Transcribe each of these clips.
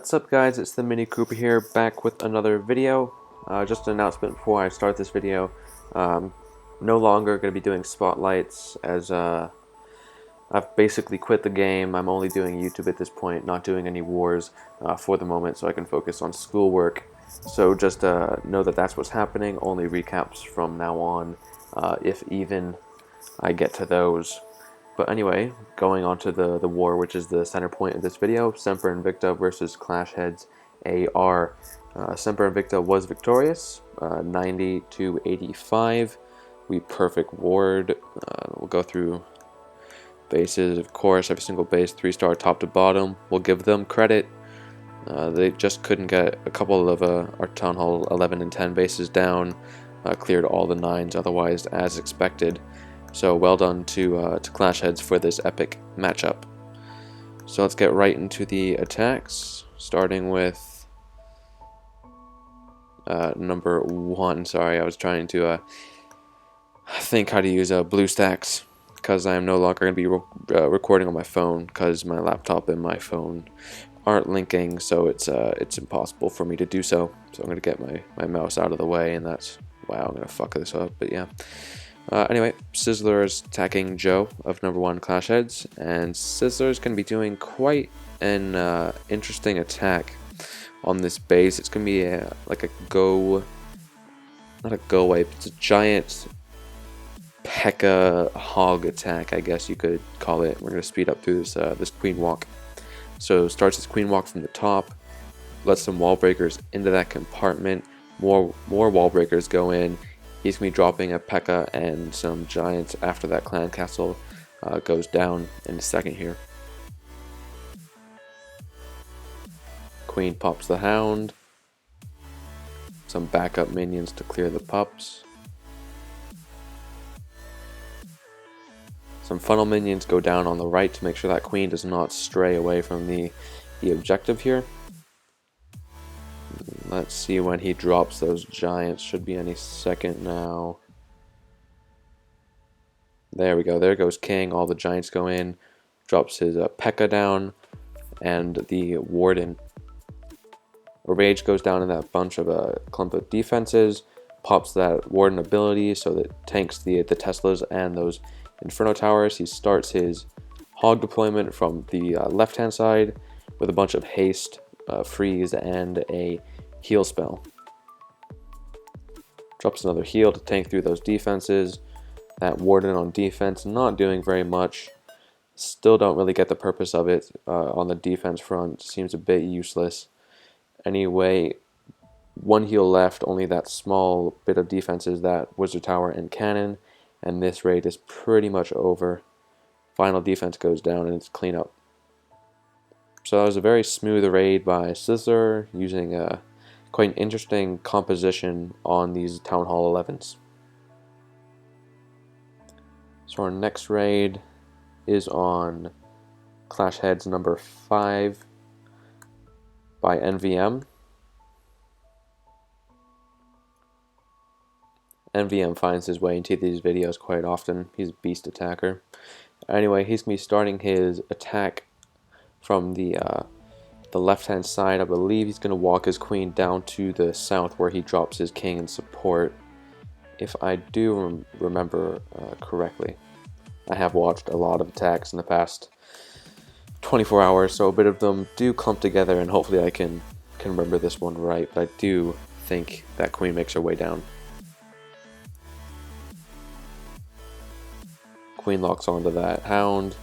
What's up guys, it's the Mini Cooper here, back with another video. Just an announcement before I start this video. No longer going to be doing spotlights as I've basically quit the game. I'm only doing YouTube at this point, not doing any wars for the moment, so I can focus on schoolwork. So just know that that's what's happening, only recaps from now on, if even I get to those. But anyway, going on to the war, which is the center point of this video, Semper Invicta versus ClashHeads AR. Semper Invicta was victorious, 90 to 85. We perfect ward. We'll go through bases, of course, every single base, 3-star top to bottom. We'll give them credit. They just couldn't get a couple of our Town Hall 11 and 10 bases down, cleared all the 9s otherwise as expected. So well done to ClashHeads for this epic matchup. So let's get right into the attacks, starting with number 1. Sorry, I was trying to think how to use BlueStacks because I am no longer going to be recording on my phone because my laptop and my phone aren't linking, so it's impossible for me to do so. So I'm going to get my mouse out of the way, and that's, wow, I'm going to fuck this up, but yeah. Anyway, Sizzler is attacking Joe of number 1 ClashHeads, and Sizzler is going to be doing quite an interesting attack on this base. It's going to be like a not a go away, but it's a giant P.E.K.K.A. hog attack, I guess you could call it. We're going to speed up through this queen walk. So starts his queen walk from the top, lets some wall breakers into that compartment, more wall breakers go in. He's going to be dropping a P.E.K.K.A. and some giants after that clan castle goes down in a second here. Queen pops the hound. Some backup minions to clear the pups. Some funnel minions go down on the right to make sure that queen does not stray away from the objective here. Let's see when he drops those giants. Should be any second now. There we go. There goes King. All the giants go in. Drops his P.E.K.K.A. down. And the Warden. A Rage goes down in that bunch of a clump of defenses. Pops that Warden ability so that tanks the Teslas and those Inferno Towers. He starts his Hog deployment from the left-hand side with a bunch of haste, freeze, and a heal spell. Drops another heal to tank through those defenses. That Warden on defense not doing very much. Still don't really get the purpose of it on the defense front. Seems a bit useless. Anyway, 1 heal left. Only that small bit of defenses, that Wizard Tower and Cannon. And this raid is pretty much over. Final defense goes down and it's cleanup. So that was a very smooth raid by Sizzler, using quite an interesting composition on these Town Hall 11s. So our next raid is on ClashHeads number 5 by NVM. NVM finds his way into these videos quite often. He's a beast attacker. Anyway, he's going to be starting his attack from the left-hand side. I believe he's going to walk his queen down to the south where he drops his king in support, if I do remember correctly. I have watched a lot of attacks in the past 24 hours, so a bit of them do clump together, and hopefully I can remember this one right, but I do think that queen makes her way down. Queen locks onto that hound.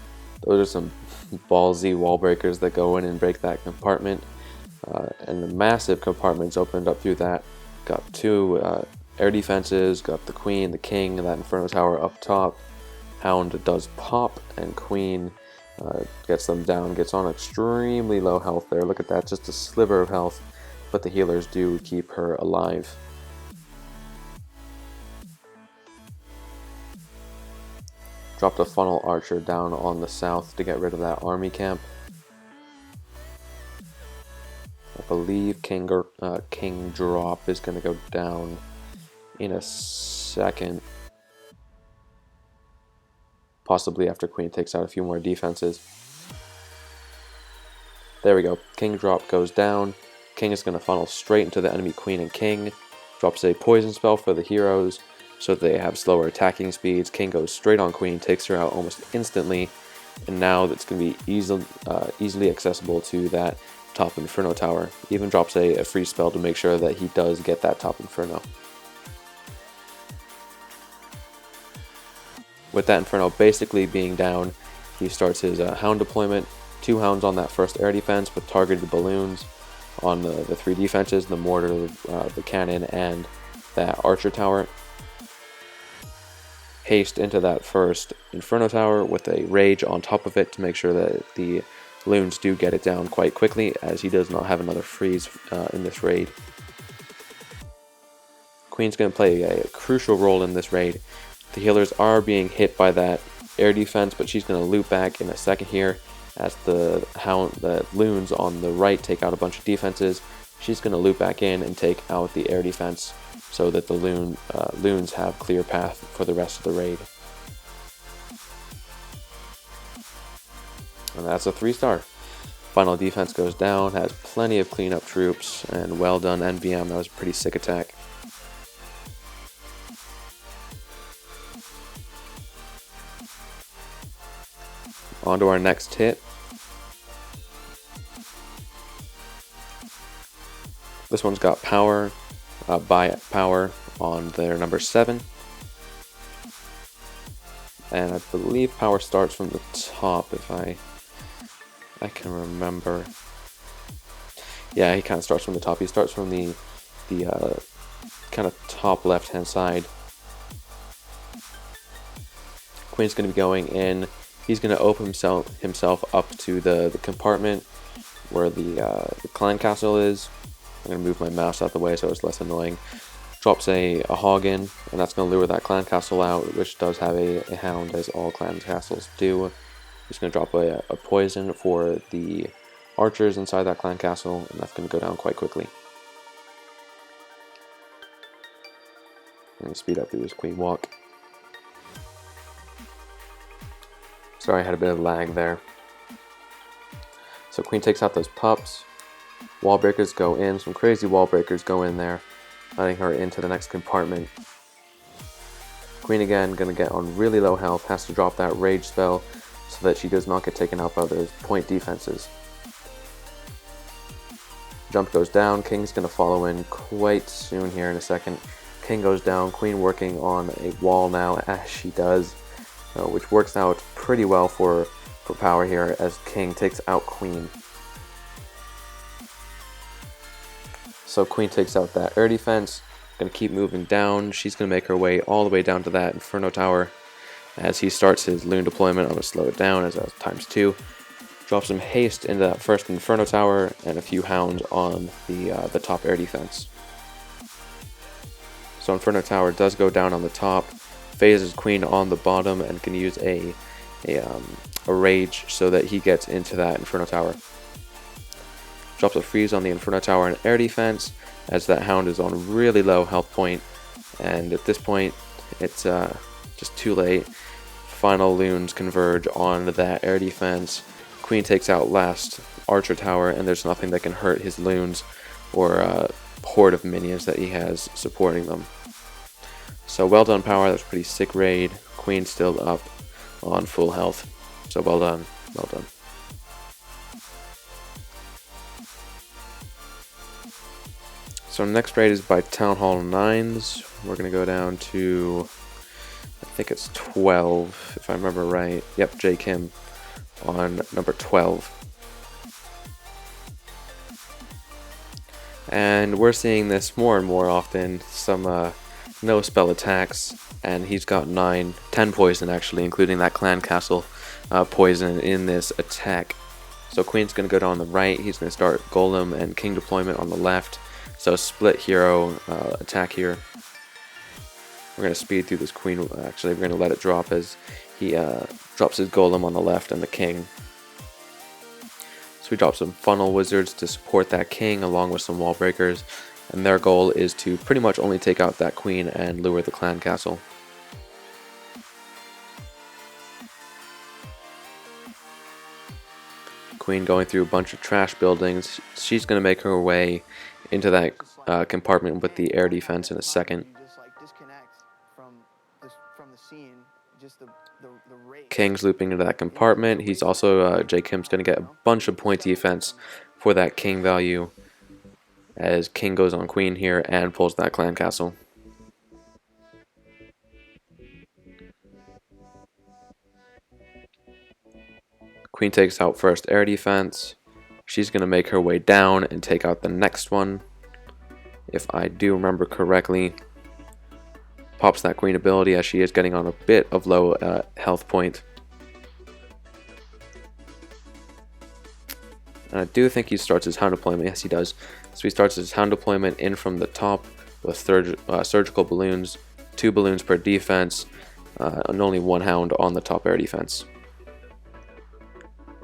Those are some ballsy wall breakers that go in and break that compartment, and the massive compartments opened up through that. Got 2 air defenses, got the queen, the king, and that Inferno Tower up top. Hound does pop, and queen gets them down, gets on extremely low health there. Look at that, just a sliver of health, but the healers do keep her alive. Dropped a funnel archer down on the south to get rid of that army camp. I believe King Drop is going to go down in a second. Possibly after Queen takes out a few more defenses. There we go. King drop goes down. King is going to funnel straight into the enemy queen and king. Drops a poison spell for the heroes so that they have slower attacking speeds. King goes straight on queen, takes her out almost instantly. And now that's going to be easily accessible to that top Inferno tower. Even drops a free spell to make sure that he does get that top Inferno. With that Inferno basically being down, he starts his hound deployment. 2 hounds on that first air defense with targeted balloons on the 3 defenses, the mortar, the cannon, and that archer tower. Haste into that first Inferno tower with a rage on top of it to make sure that the loons do get it down quite quickly, as he does not have another freeze in this raid. Queen's going to play a crucial role in this raid. The healers are being hit by that air defense, but she's going to loop back in a second here as the loons on the right take out a bunch of defenses. She's going to loop back in and take out the air defense so that the loons have clear path for the rest of the raid. And that's a 3-star. Final defense goes down, has plenty of cleanup troops, and well done NVM. That was a pretty sick attack. On to our next hit. This one's got power, buy power on their number 7. And I believe power starts from the top, if I can remember. Yeah, he kind of starts from the top. He starts from the kind of top left-hand side. Queen's going to be going in. He's going to open himself up to the compartment where the clan castle is. I'm going to move my mouse out the way so it's less annoying. Drops a hog in, and that's going to lure that clan castle out, which does have a hound, as all clan castles do. He's going to drop a poison for the archers inside that clan castle, and that's going to go down quite quickly. I'm going to speed up through this queen walk. Sorry, I had a bit of lag there. So queen takes out those pups. Wall breakers go in. Some crazy wall breakers go in there, letting her into the next compartment. Queen again, going to get on really low health, has to drop that rage spell so that she does not get taken out by those point defenses. Jump goes down. King's going to follow in quite soon here in a second. King goes down. Queen working on a wall now, as she does, which works out pretty well for power here as King takes out Queen. So Queen takes out that air defense, going to keep moving down. She's going to make her way all the way down to that Inferno tower. As he starts his loon deployment, I'm going to slow it down as that's ×2. Drop some haste into that first Inferno tower and a few hounds on the top air defense. So Inferno tower does go down on the top, phases Queen on the bottom, and can use a rage so that he gets into that Inferno tower. Drops a freeze on the Inferno tower and air defense, as that hound is on really low health point, and at this point it's just too late. Final loons converge on that air defense. Queen takes out last archer tower, and there's nothing that can hurt his loons or horde of minions that he has supporting them. So well done, power. That was a pretty sick raid. Queen still up on full health. So well done, well done. So next raid is by Town Hall 9s. We're going to go down to, I think it's 12, if I remember right. Yep, J. Kim on number 12. And we're seeing this more and more often. Some no spell attacks, and he's got 10 poison actually, including that clan castle poison in this attack. So Queen's going to go down on the right. He's going to start Golem and King deployment on the left. So split hero attack here. We're going to speed through this Queen. Actually, we're going to let it drop as he drops his Golem on the left and the King. So we drop some funnel wizards to support that King along with some wall breakers. And their goal is to pretty much only take out that Queen and lure the clan castle. Queen going through a bunch of trash buildings. She's going to make her way into that compartment with the air defense in a second. King's looping into that compartment. He's also, J. Kim's going to get a bunch of point defense for that King value as King goes on Queen here and pulls that clan castle. Queen takes out first air defense. She's going to make her way down and take out the next one, if I do remember correctly. Pops that Queen ability as she is getting on a bit of low health point. And I do think he starts his Hound deployment. Yes, he does. So he starts his Hound deployment in from the top with surgical balloons, 2 balloons per defense, and only 1 Hound on the top air defense.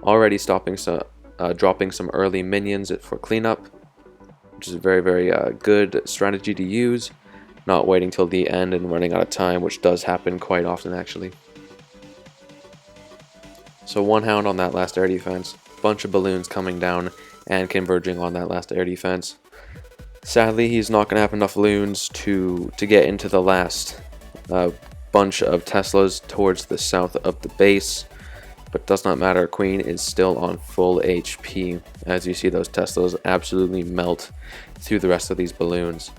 Already dropping some early minions for cleanup, which is a very, very good strategy to use. Not waiting till the end and running out of time, which does happen quite often actually. So 1 Hound on that last air defense, bunch of balloons coming down and converging on that last air defense. Sadly, he's not going to have enough loons to get into the last bunch of Teslas towards the south of the base. But does not matter, Queen is still on full HP, as you see those Teslas absolutely melt through the rest of these balloons.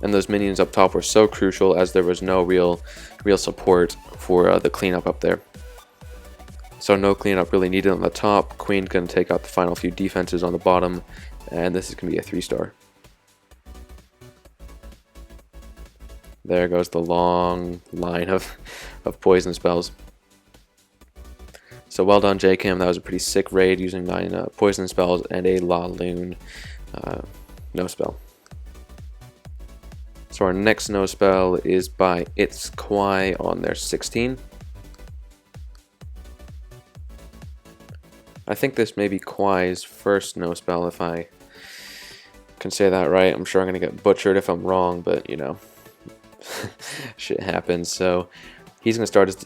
And those minions up top were so crucial as there was no real support for the cleanup up there. So no cleanup really needed on the top. Queen going to take out the final few defenses on the bottom, and this is going to be a 3-star. There goes the long line of poison spells. So well done, J. Kim. That was a pretty sick raid using 9 poison spells and a La Lune no spell. So our next no spell is by It's Kwai on their 16. I think this may be Kwai's first no spell, if I can say that right. I'm sure I'm going to get butchered if I'm wrong, but you know, shit happens. So he's going to start his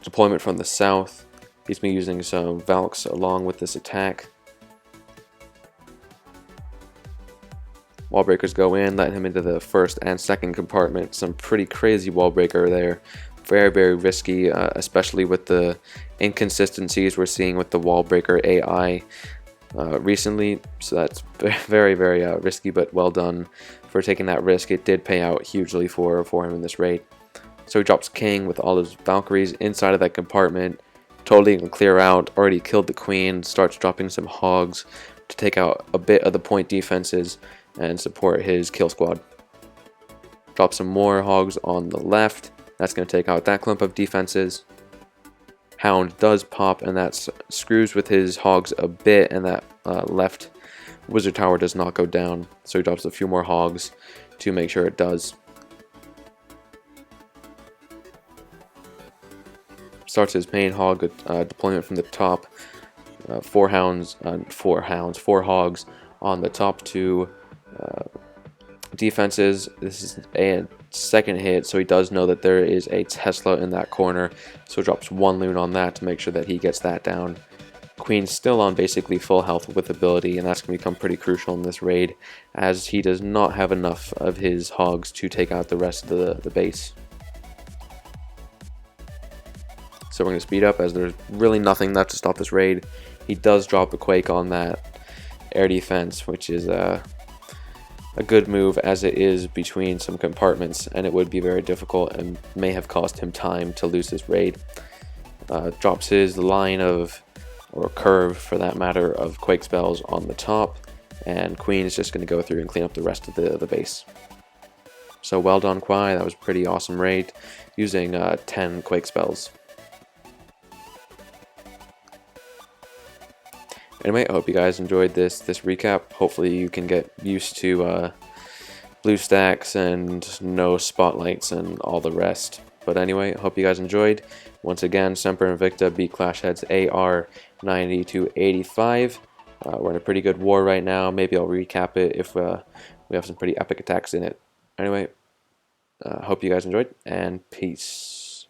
deployment from the south. He's been using some Valks along with this attack. Wall breakers go in, let him into the first and second compartment. Some pretty crazy wall breaker there. Very, very risky, especially with the inconsistencies we're seeing with the wall breaker AI recently. So that's very, very risky, but well done for taking that risk. It did pay out hugely for him in this raid. So he drops King with all his Valkyries inside of that compartment. Totally can clear out. Already killed the Queen. Starts dropping some Hogs to take out a bit of the point defenses and support his kill squad. Drop some more Hogs on the left. That's going to take out that clump of defenses. Hound does pop, and that screws with his Hogs a bit, and that left Wizard Tower does not go down. So he drops a few more Hogs to make sure it does. Starts his main Hog deployment from the top. 4 Hogs on the top 2 defenses. This is a second hit, so he does know that there is a Tesla in that corner, so drops 1 loon on that to make sure that he gets that down. Queen's still on basically full health with ability, and that's going to become pretty crucial in this raid, as he does not have enough of his Hogs to take out the rest of the base. So we're going to speed up as there's really nothing left to stop this raid. He does drop a Quake on that air defense, which is a good move, as it is between some compartments, and it would be very difficult and may have cost him time to lose this raid. Drops his line of, or curve for that matter, of Quake spells on the top, and Queen is just going to go through and clean up the rest of the base. So well done, Kwai. That was a pretty awesome raid using 10 Quake spells. Anyway, I hope you guys enjoyed this recap. Hopefully you can get used to blue stacks and no spotlights and all the rest. But anyway, I hope you guys enjoyed. Once again, Semper Invicta beat ClashHeads AR 90 to 85. We're in a pretty good war right now. Maybe I'll recap it if we have some pretty epic attacks in it. Anyway, hope you guys enjoyed, and peace.